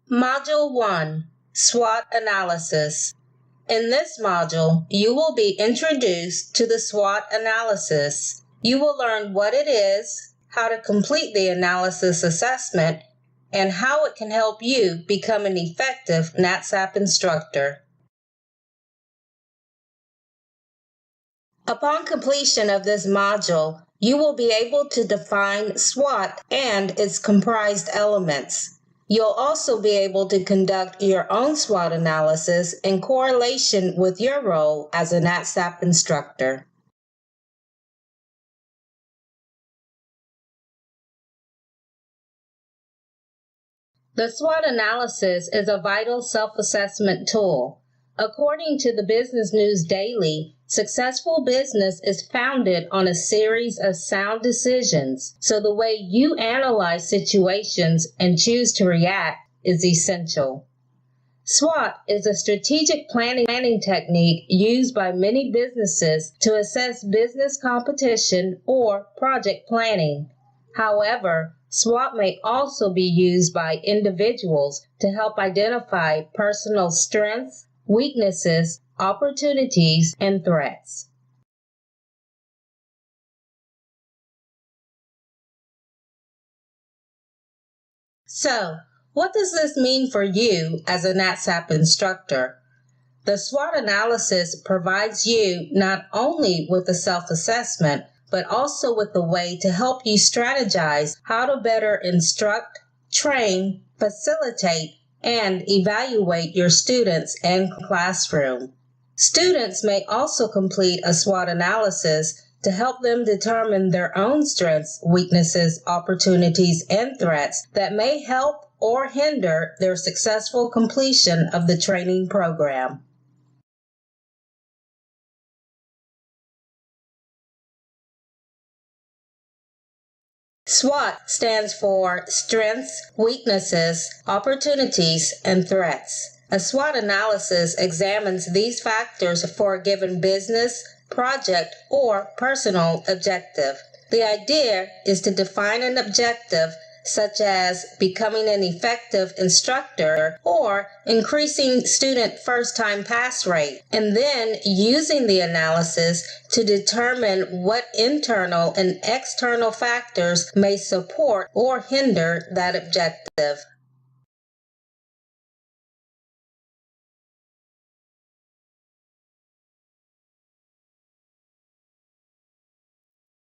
Module 1, SWOT Analysis. In this module, you will be introduced to the SWOT analysis. You will learn what it is, how to complete the analysis assessment, and how it can help you become an effective NATSAP instructor. Upon completion of this module, you will be able to define SWOT and its comprised elements. You'll also be able to conduct your own SWOT analysis in correlation with your role as a NATSAP instructor. The SWOT analysis is a vital self-assessment tool. According to the Business News Daily, successful business is founded on a series of sound decisions, so the way you analyze situations and choose to react is essential. SWOT is a strategic planning technique used by many businesses to assess business competition or project planning. However, SWOT may also be used by individuals to help identify personal strengths, weaknesses, opportunities, and threats. So, what does this mean for you as a NATSAP instructor? The SWOT analysis provides you not only with a self-assessment, but also with a way to help you strategize how to better instruct, train, facilitate, and evaluate your students and classroom. Students may also complete a SWOT analysis to help them determine their own strengths, weaknesses, opportunities, and threats that may help or hinder their successful completion of the training program. SWOT stands for Strengths, Weaknesses, Opportunities, and Threats. A SWOT analysis examines these factors for a given business, project, or personal objective. The idea is to define an objective such as becoming an effective instructor or increasing student first-time pass rate, and then using the analysis to determine what internal and external factors may support or hinder that objective.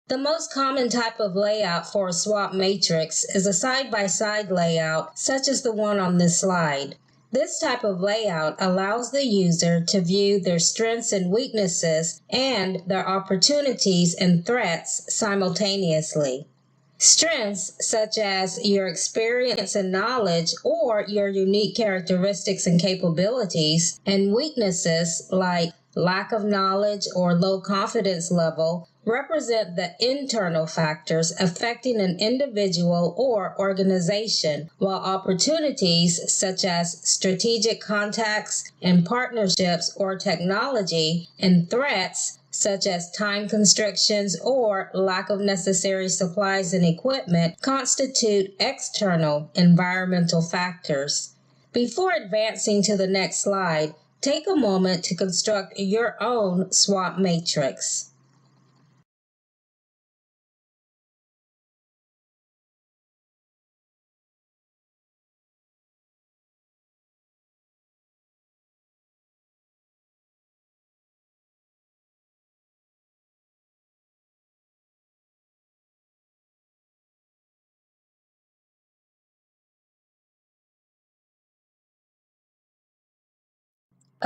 The most common type of layout for a SWOT matrix is a side-by-side layout, such as the one on this slide. This type of layout allows the user to view their strengths and weaknesses and their opportunities and threats simultaneously. Strengths such as your experience and knowledge or your unique characteristics and capabilities, and weaknesses like lack of knowledge or low confidence level represent the internal factors affecting an individual or organization, while opportunities such as strategic contacts and partnerships or technology, and threats such as time constrictions or lack of necessary supplies and equipment constitute external environmental factors. Before advancing to the next slide, take a moment to construct your own SWOT matrix.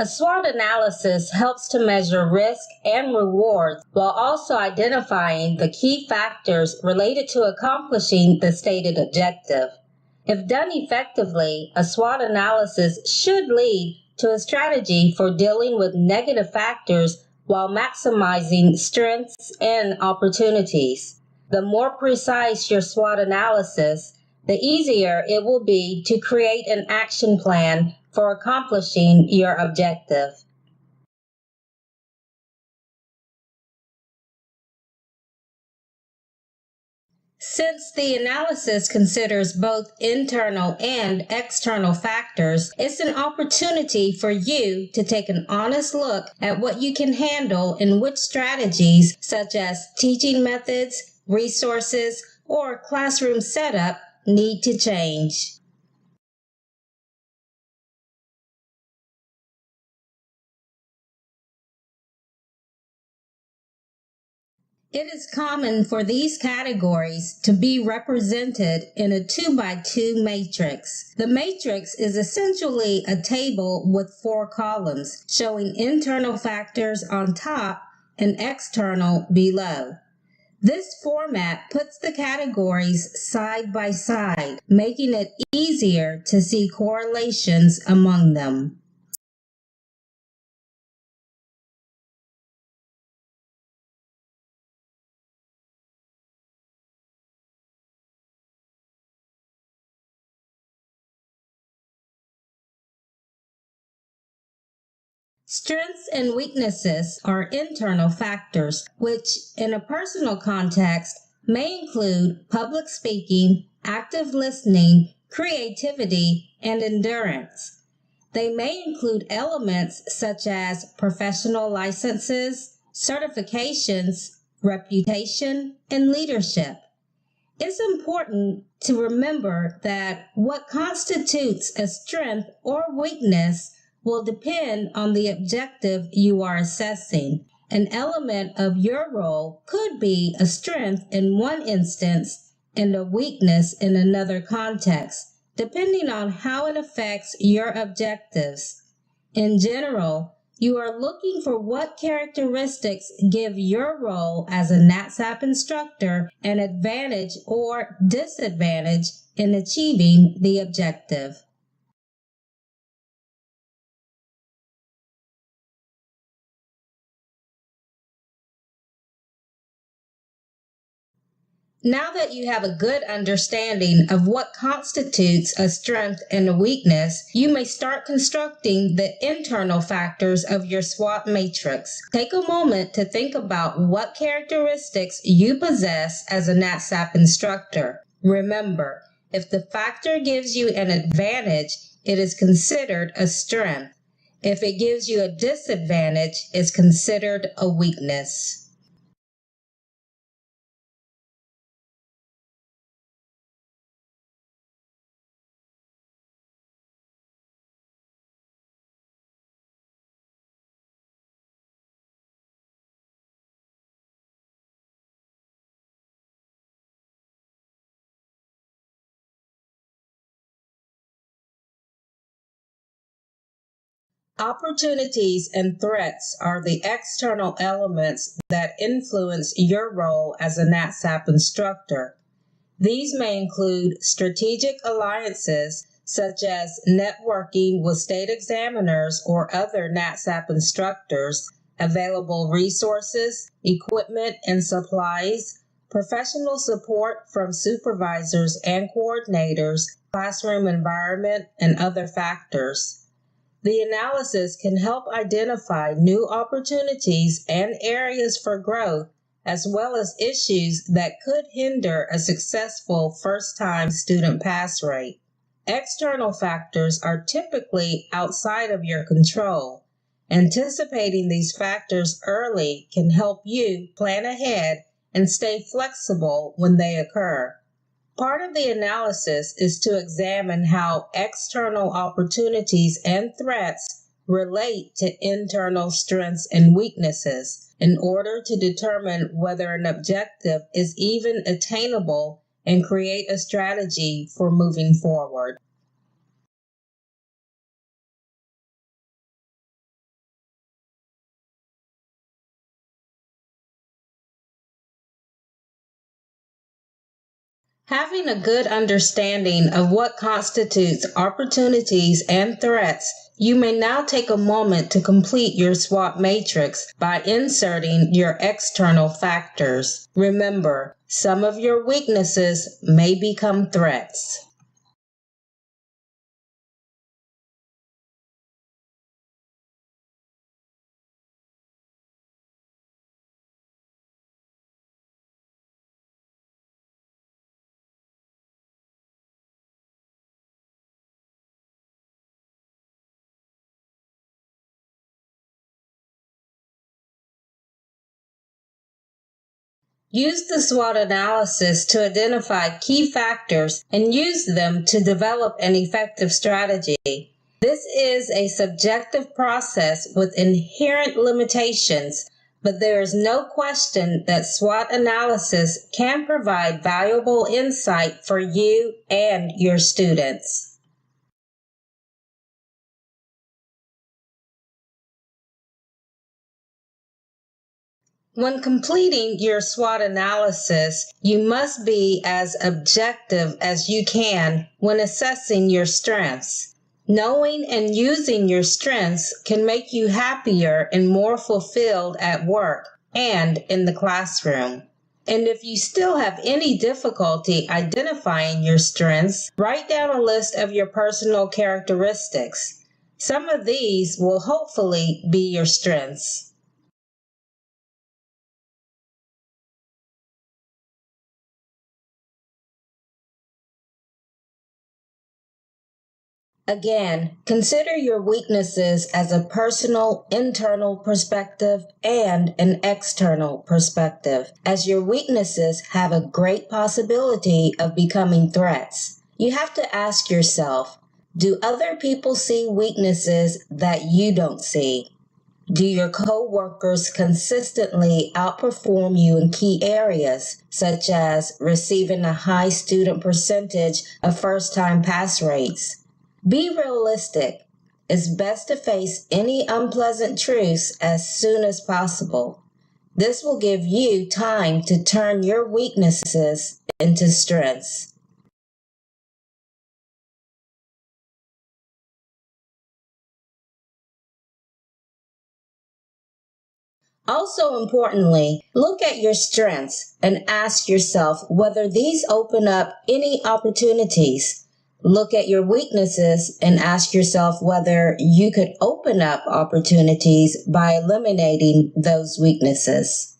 A SWOT analysis helps to measure risk and rewards while also identifying the key factors related to accomplishing the stated objective. If done effectively, a SWOT analysis should lead to a strategy for dealing with negative factors while maximizing strengths and opportunities. The more precise your SWOT analysis, the easier it will be to create an action plan for accomplishing your objective. Since the analysis considers both internal and external factors, it's an opportunity for you to take an honest look at what you can handle and which strategies, such as teaching methods, resources, or classroom setup, need to change. It is common for these categories to be represented in a 2x2 matrix. The matrix is essentially a table with 4 columns, showing internal factors on top and external below. This format puts the categories side by side, making it easier to see correlations among them. Strengths and weaknesses are internal factors, which in a personal context may include public speaking, active listening, creativity, and endurance. They may include elements such as professional licenses, certifications, reputation, and leadership. It's important to remember that what constitutes a strength or weakness will depend on the objective you are assessing. An element of your role could be a strength in one instance and a weakness in another context, depending on how it affects your objectives. In general, you are looking for what characteristics give your role as a NatSap instructor an advantage or disadvantage in achieving the objective. Now that you have a good understanding of what constitutes a strength and a weakness, you may start constructing the internal factors of your SWOT matrix. Take a moment to think about what characteristics you possess as a NatSap instructor. Remember, if the factor gives you an advantage, it is considered a strength. If it gives you a disadvantage, it's considered a weakness. Opportunities and threats are the external elements that influence your role as a NatSap instructor. These may include strategic alliances, such as networking with state examiners or other NatSap instructors, available resources, equipment and supplies, professional support from supervisors and coordinators, classroom environment, and other factors. The analysis can help identify new opportunities and areas for growth, as well as issues that could hinder a successful first-time student pass rate. External factors are typically outside of your control. Anticipating these factors early can help you plan ahead and stay flexible when they occur. Part of the analysis is to examine how external opportunities and threats relate to internal strengths and weaknesses in order to determine whether an objective is even attainable and create a strategy for moving forward. Having a good understanding of what constitutes opportunities and threats, you may now take a moment to complete your SWOT matrix by inserting your external factors. Remember, some of your weaknesses may become threats. Use the SWOT analysis to identify key factors and use them to develop an effective strategy. This is a subjective process with inherent limitations, but there is no question that SWOT analysis can provide valuable insight for you and your students. When completing your SWOT analysis, you must be as objective as you can when assessing your strengths. Knowing and using your strengths can make you happier and more fulfilled at work and in the classroom. And if you still have any difficulty identifying your strengths, write down a list of your personal characteristics. Some of these will hopefully be your strengths. Again, consider your weaknesses as a personal internal perspective and an external perspective, as your weaknesses have a great possibility of becoming threats. You have to ask yourself, do other people see weaknesses that you don't see? Do your coworkers consistently outperform you in key areas, such as receiving a high student percentage of first-time pass rates? Be realistic. It's best to face any unpleasant truths as soon as possible. This will give you time to turn your weaknesses into strengths. Also importantly, look at your strengths and ask yourself whether these open up any opportunities. Look at your weaknesses and ask yourself whether you could open up opportunities by eliminating those weaknesses.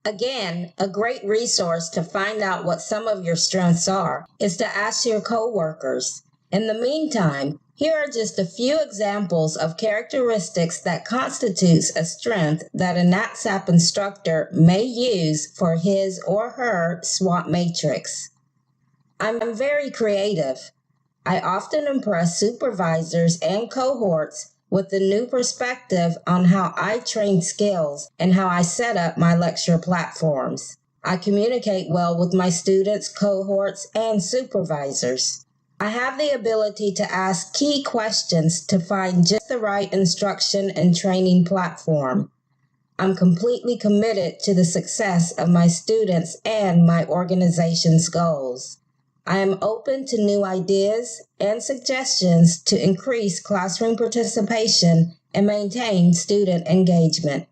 Again, a great resource to find out what some of your strengths are is to ask your coworkers. In the meantime, here are just a few examples of characteristics that constitutes a strength that a NatSap instructor may use for his or her SWOT matrix. I'm very creative. I often impress supervisors and cohorts with a new perspective on how I train skills and how I set up my lecture platforms. I communicate well with my students, cohorts, and supervisors. I have the ability to ask key questions to find just the right instruction and training platform. I'm completely committed to the success of my students and my organization's goals. I am open to new ideas and suggestions to increase classroom participation and maintain student engagement.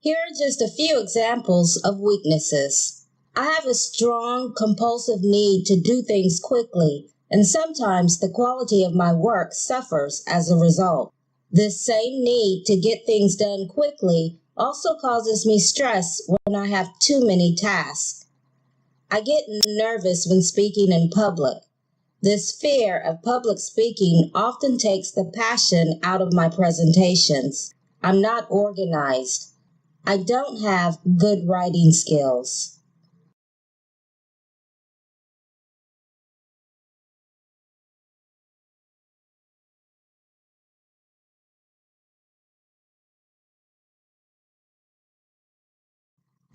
Here are just a few examples of weaknesses. I have a strong, compulsive need to do things quickly, and sometimes the quality of my work suffers as a result. This same need to get things done quickly also causes me stress when I have too many tasks. I get nervous when speaking in public. This fear of public speaking often takes the passion out of my presentations. I'm not organized. I don't have good writing skills.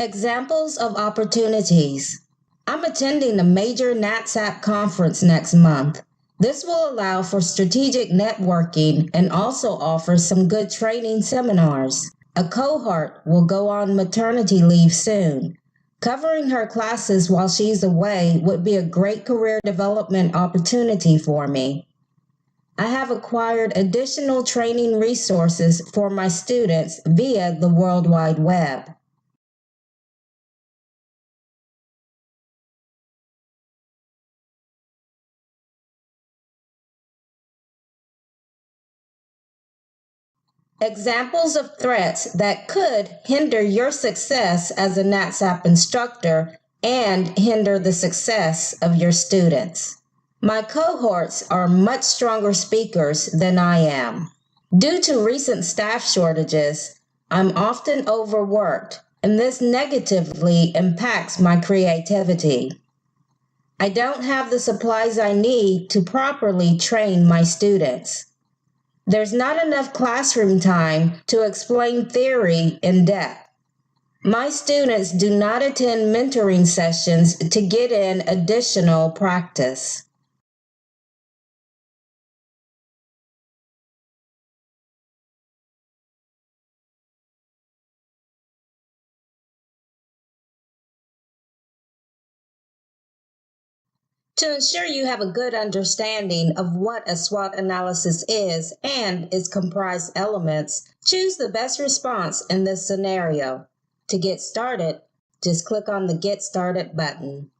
Examples of opportunities. I'm attending a major NatSap conference next month. This will allow for strategic networking and also offer some good training seminars. A cohort will go on maternity leave soon. Covering her classes while she's away would be a great career development opportunity for me. I have acquired additional training resources for my students via the World Wide Web. Examples of threats that could hinder your success as a NatSap instructor and hinder the success of your students. My cohorts are much stronger speakers than I am. Due to recent staff shortages, I'm often overworked, and this negatively impacts my creativity. I don't have the supplies I need to properly train my students. There's not enough classroom time to explain theory in depth. My students do not attend mentoring sessions to get in additional practice. To ensure you have a good understanding of what a SWOT analysis is and its comprised elements, choose the best response in this scenario. To get started, just click on the Get Started button.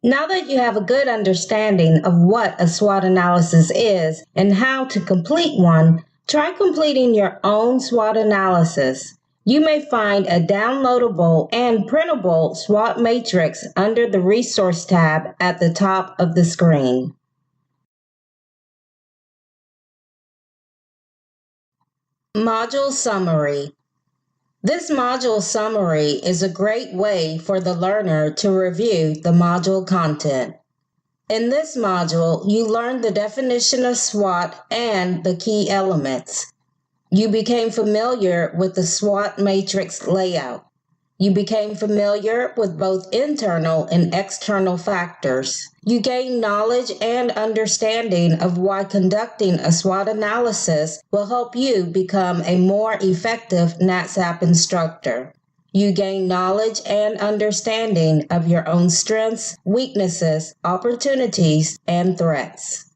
Now that you have a good understanding of what a SWOT analysis is and how to complete one, try completing your own SWOT analysis. You may find a downloadable and printable SWOT matrix under the Resource tab at the top of the screen. Module Summary. This module summary is a great way for the learner to review the module content. In this module, you learned the definition of SWOT and the key elements. You became familiar with the SWOT Matrix layout. You became familiar with both internal and external factors. You gained knowledge and understanding of why conducting a SWOT analysis will help you become a more effective NatSap instructor. You gain knowledge and understanding of your own strengths, weaknesses, opportunities, and threats.